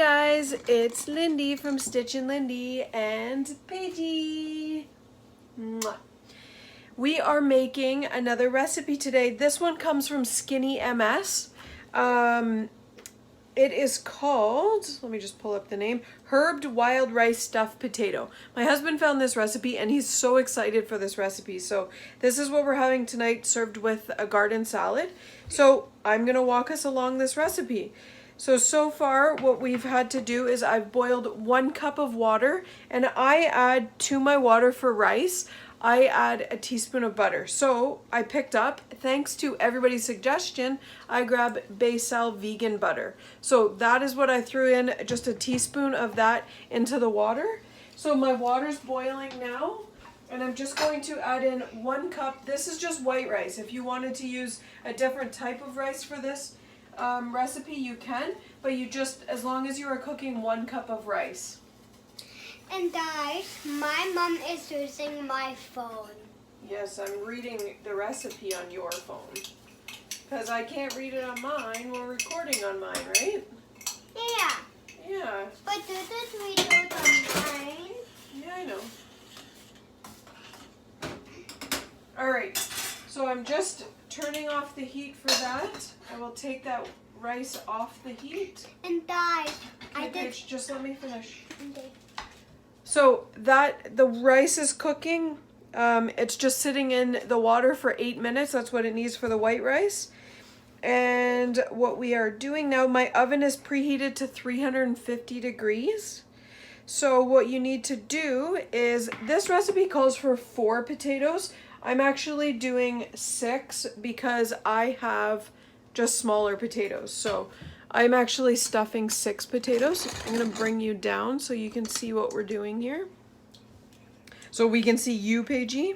guys, it's Lindy from Stitchin' Lindy and Paigey. Mwah. We are making another recipe today. This one comes from Skinny MS. It is called, let me just pull up the name, Herbed Wild Rice Stuffed Potato. My husband found this recipe and he's so excited for this recipe. So this is what we're having tonight, served with a garden salad. So I'm gonna walk us along this recipe. So far what we've had to do is I've boiled 1 cup of water, and I add to my water for rice, I add a teaspoon of butter. So I picked up, thanks to everybody's suggestion, I grab Becel vegan butter. So that is what I threw in, just a teaspoon of that into the water. So my water's boiling now, and I'm just going to add in 1 cup. This is just white rice. If you wanted to use a different type of rice for this recipe, you can, but you just, as long as you are cooking 1 cup of rice. And guys, my mom is using my phone. Yes, I'm reading the recipe on your phone. Because I can't read it on mine. We're recording on mine, right? Yeah. Yeah. But this is videos on mine. Yeah, I know. Alright, so I'm just turning off the heat for that. I will take that rice off the heat. And guys, Paige, just let me finish. Okay. So that the rice is cooking. It's just sitting in the water for 8 minutes. That's what it needs for the white rice. And what we are doing now, my oven is preheated to 350 degrees. So what you need to do is, this recipe calls for 4 potatoes. I'm actually doing 6 because I have just smaller potatoes. So I'm actually stuffing 6 potatoes. I'm gonna bring you down so you can see what we're doing here. So we can see you, Paigey.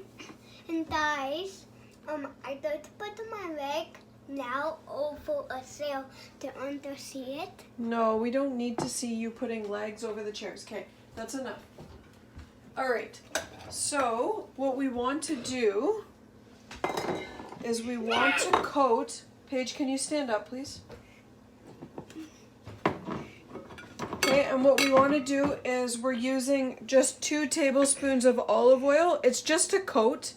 And guys, I don't put my leg now over a sail to see it. No, we don't need to see you putting legs over the chairs. Okay, that's enough. All right, so what we want to do is we want to coat, Paige, can you stand up, please? Okay, and what we want to do is we're using just 2 tablespoons of olive oil. It's just to coat.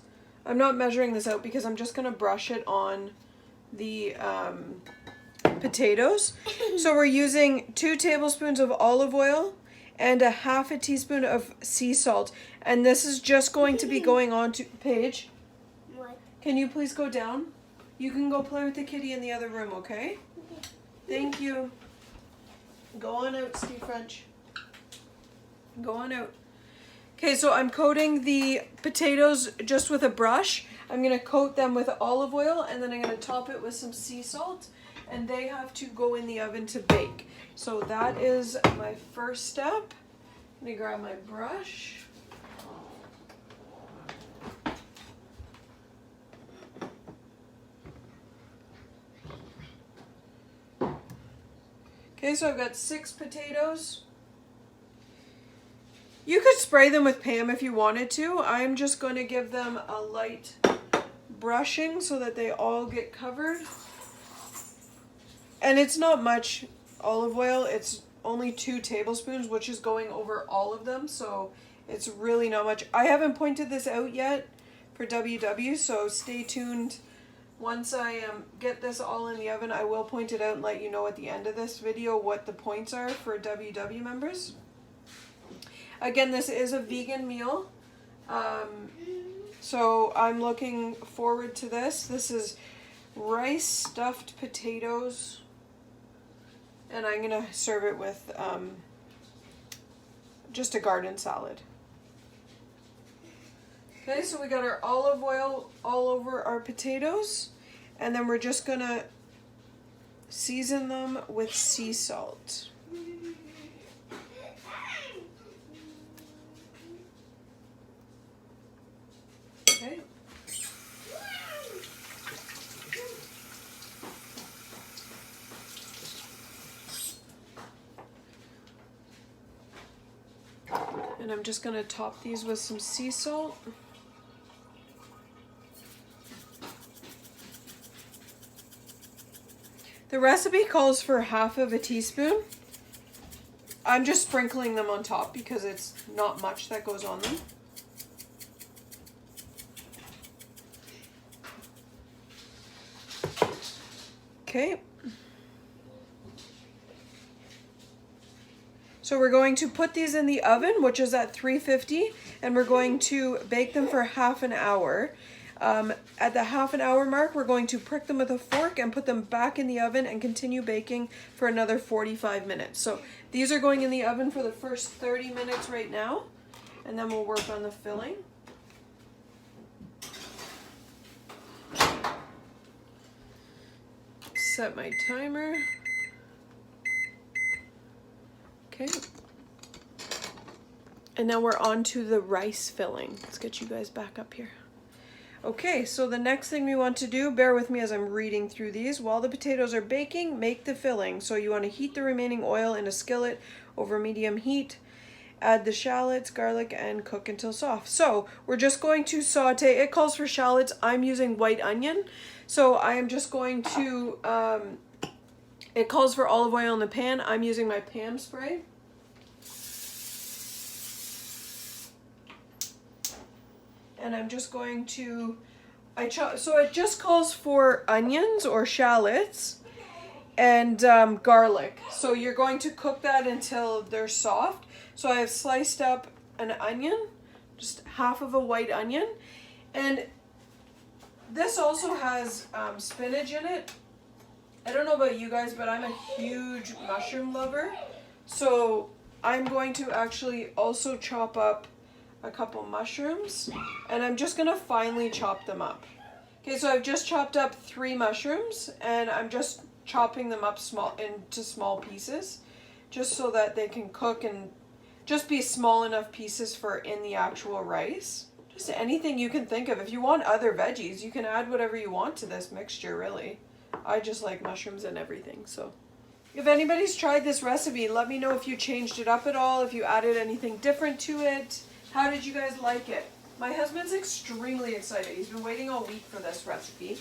I'm not measuring this out because I'm just going to brush it on the potatoes. So we're using 2 tablespoons of olive oil and a half a teaspoon of sea salt. And this is just going to be going on to, Paige, What? can you please go down? You can go play with the kitty in the other room, okay? Thank you. Go on out, Steve French. Go on out. Okay, so I'm coating the potatoes just with a brush. I'm going to coat them with olive oil, and then I'm going to top it with some sea salt, and they have to go in the oven to bake. So that is my first step. Let me grab my brush. Okay, so I've got 6 potatoes. You could spray them with Pam if you wanted to. I'm just going to give them a light brushing so that they all get covered. And it's not much olive oil. It's only 2 tablespoons, which is going over all of them. So it's really not much. I haven't pointed this out yet for WW, so stay tuned. Once I get this all in the oven, I will point it out and let you know at the end of this video what the points are for WW members. Again, this is a vegan meal, so I'm looking forward to this. This is rice stuffed potatoes, and I'm going to serve it with just a garden salad. Okay, so we got our olive oil all over our potatoes, and then we're just gonna season them with sea salt. Okay. And I'm just gonna top these with some sea salt. The recipe calls for half of a teaspoon. I'm just sprinkling them on top because it's not much that goes on them. Okay. So we're going to put these in the oven, which is at 350, and we're going to bake them for half an hour. At the half an hour mark, we're going to prick them with a fork and put them back in the oven and continue baking for another 45 minutes. So these are going in the oven for the first 30 minutes right now, and then we'll work on the filling. Set my timer. Okay. And now we're on to the rice filling. Let's get you guys back up here. Okay, so the next thing we want to do, bear with me as I'm reading through these. While the potatoes are baking, make the filling. So you want to heat the remaining oil in a skillet over medium heat. Add the shallots, garlic, and cook until soft. So we're just going to saute. It calls for shallots. I'm using white onion. So I am just going to, it calls for olive oil in the pan. I'm using my Pam spray. And I'm just going to, so it just calls for onions or shallots and garlic. So you're going to cook that until they're soft. So I have sliced up an onion, just half of a white onion. And this also has spinach in it. I don't know about you guys, but I'm a huge mushroom lover. So I'm going to actually also chop up a couple mushrooms, and I'm just gonna finely chop them up. Okay, so I've just chopped up 3 mushrooms, and I'm just chopping them up into small pieces, just so that they can cook and just be small enough pieces for in the actual rice. Just anything you can think of. If you want other veggies, you can add whatever you want to this mixture, really. I just like mushrooms and everything, so. If anybody's tried this recipe, let me know if you changed it up at all, if you added anything different to it. How did you guys like it? My husband's extremely excited. He's been waiting all week for this recipe.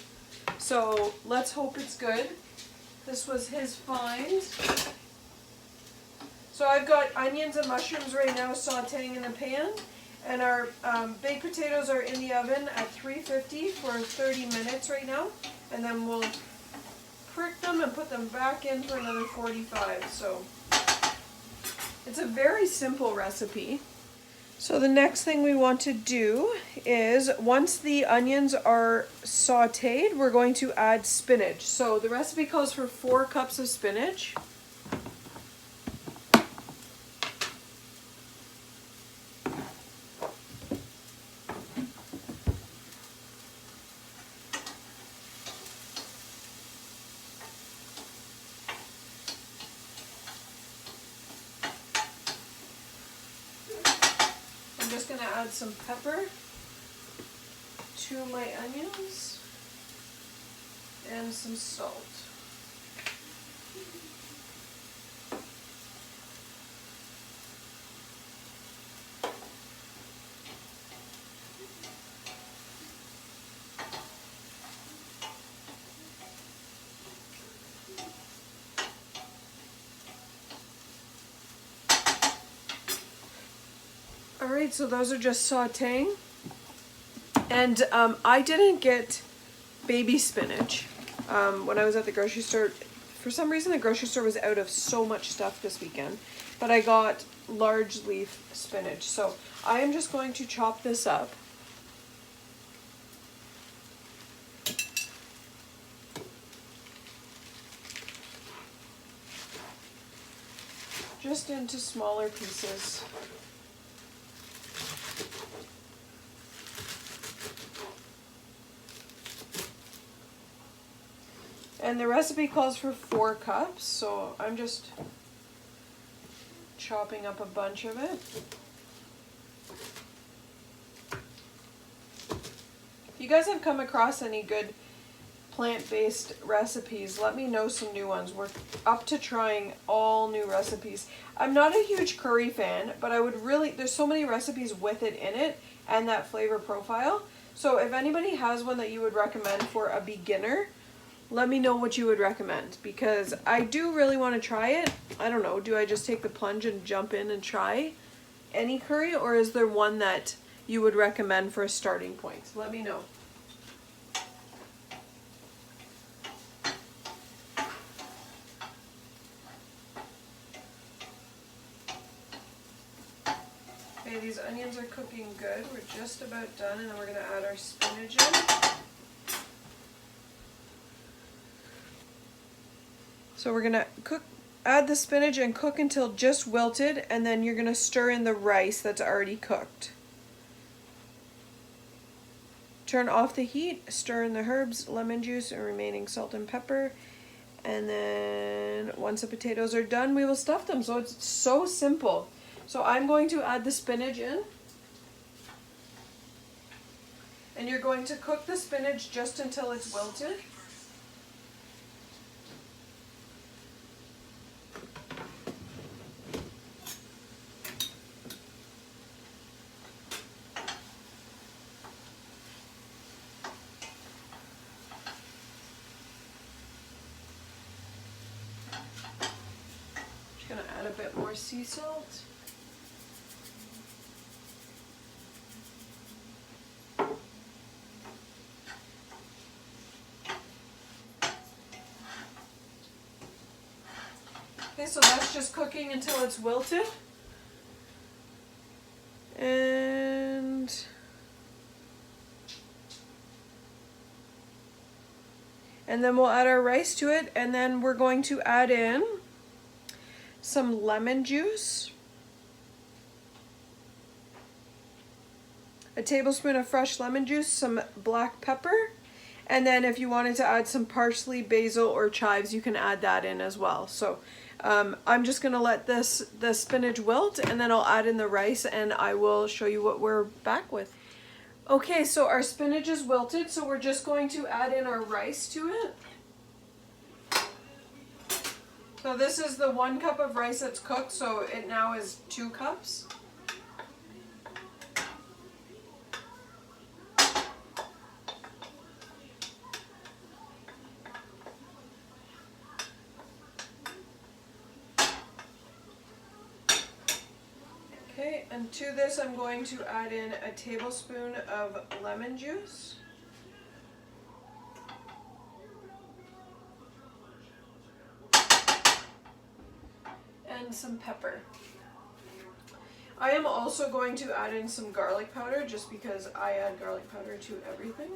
So let's hope it's good. This was his find. So I've got onions and mushrooms right now sauteing in the pan. And our baked potatoes are in the oven at 350 for 30 minutes right now. And then we'll prick them and put them back in for another 45. So it's a very simple recipe. So the next thing we want to do is, once the onions are sauteed, we're going to add spinach. So the recipe calls for 4 cups of spinach. I'm just going to add some pepper to my onions and some salt. Alright, so those are just sauteing. And I didn't get baby spinach when I was at the grocery store. For some reason, the grocery store was out of so much stuff this weekend. But I got large leaf spinach. So I am just going to chop this up. Just into smaller pieces. And the recipe calls for 4 cups, so I'm just chopping up a bunch of it. If you guys have come across any good plant-based recipes, let me know some new ones. We're up to trying all new recipes. I'm not a huge curry fan, but I would really, there's so many recipes with it in it and that flavor profile. So if anybody has one that you would recommend for a beginner, let me know what you would recommend, because I do really want to try it. I don't know, do I just take the plunge and jump in and try any curry, or is there one that you would recommend for a starting point? Let me know. Okay, these onions are cooking good. We're just about done, and then we're going to add our spinach in. So we're going to add the spinach and cook until just wilted, and then you're going to stir in the rice that's already cooked. Turn off the heat, stir in the herbs, lemon juice, and remaining salt and pepper. And then once the potatoes are done, we will stuff them. So it's so simple. So I'm going to add the spinach in. And you're going to cook the spinach just until it's wilted. Just gonna add a bit more sea salt. Okay, so that's just cooking until it's wilted. And then we'll add our rice to it, and then we're going to add in some lemon juice, a tablespoon of fresh lemon juice, some black pepper, and then if you wanted to add some parsley, basil, or chives, you can add that in as well. So I'm just gonna let the spinach wilt, and then I'll add in the rice, and I will show you what we're back with. Okay, so our spinach is wilted, so we're just going to add in our rice to it. So this is the 1 cup of rice that's cooked, so it now is 2 cups. Okay, and to this I'm going to add in a tablespoon of lemon juice. And some pepper. I am also going to add in some garlic powder, just because I add garlic powder to everything.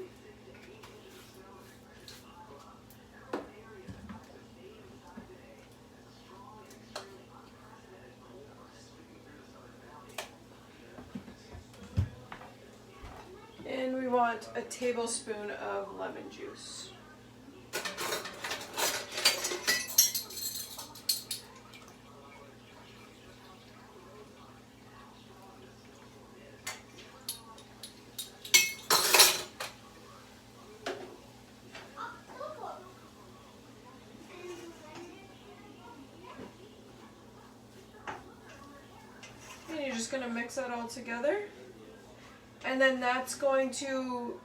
And we want a tablespoon of lemon juice. And you're just going to mix that all together. And then that's going to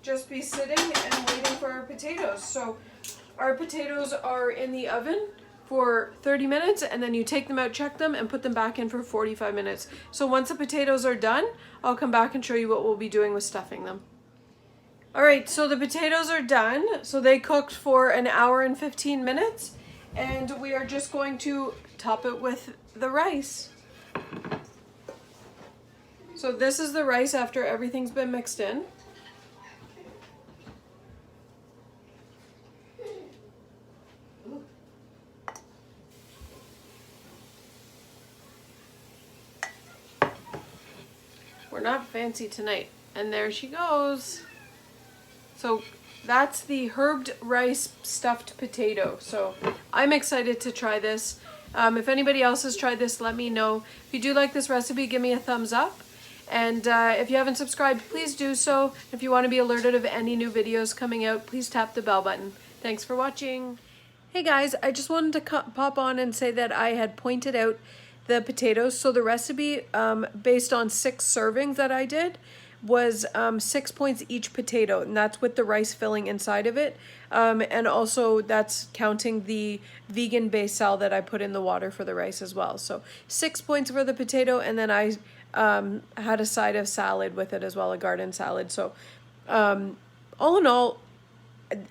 just be sitting and waiting for our potatoes. So our potatoes are in the oven for 30 minutes, and then you take them out, check them, and put them back in for 45 minutes. So once the potatoes are done, I'll come back and show you what we'll be doing with stuffing them. All right, so the potatoes are done. So they cooked for 1 hour and 15 minutes, and we are just going to top it with the rice. So this is the rice after everything's been mixed in. We're not fancy tonight. And there she goes. So that's the herbed rice stuffed potato. So I'm excited to try this. If anybody else has tried this, let me know. If you do like this recipe, give me a thumbs up. And if you haven't subscribed, please do so. If you want to be alerted of any new videos coming out, please tap the bell button. Thanks for watching. Hey guys, I just wanted to pop on and say that I had pointed out the potatoes. So the recipe, based on 6 servings that I did, was 6 points each potato, and that's with the rice filling inside of it. And also that's counting the vegan basil that I put in the water for the rice as well. So 6 points for the potato, and then I had a side of salad with it as well, a garden salad. So all in all,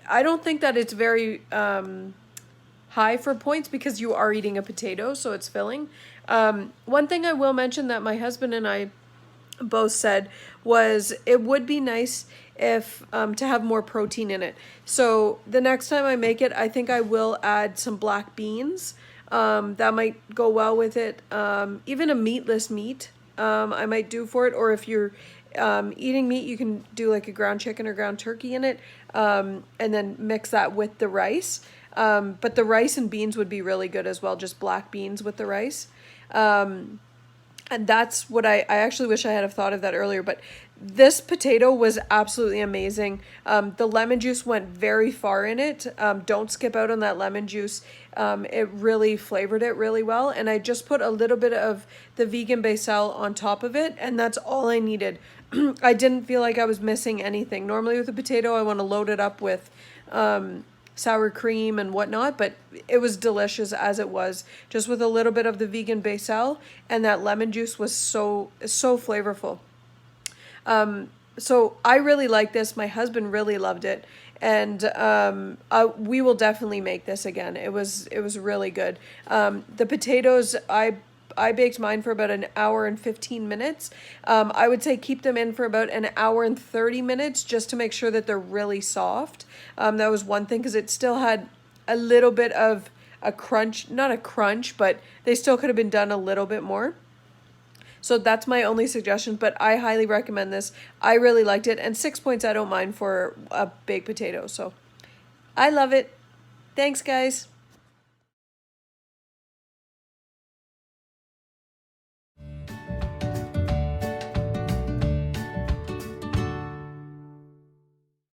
I don't think that it's very high for points because you are eating a potato, so it's filling. One thing I will mention that my husband and I both said was it would be nice if to have more protein in it. So the next time I make it, I think I will add some black beans. That might go well with it. Even a meatless meat I might do for it, or if you're eating meat, you can do like a ground chicken or ground turkey in it, and then mix that with the rice. But the rice and beans would be really good as well, just black beans with the rice. And that's what I actually wish I had have thought of that earlier, but this potato was absolutely amazing. The lemon juice went very far in it. Don't skip out on that lemon juice. It really flavored it really well. And I just put a little bit of the vegan basil on top of it, and that's all I needed. I didn't feel like I was missing anything. Normally with a potato, I want to load it up with sour cream and whatnot, but it was delicious as it was, just with a little bit of the vegan basil, and that lemon juice was so flavorful. So I really like this. My husband really loved it, and we will definitely make this again. It was really good. The potatoes, I baked mine for about an hour and 15 minutes. I would say keep them in for about an hour and 30 minutes just to make sure that they're really soft. That was one thing, because it still had a little bit of a crunch, not a crunch, but they still could have been done a little bit more. So that's my only suggestion, but I highly recommend this. I really liked it, and 6 points I don't mind for a baked potato. So I love it. Thanks, guys.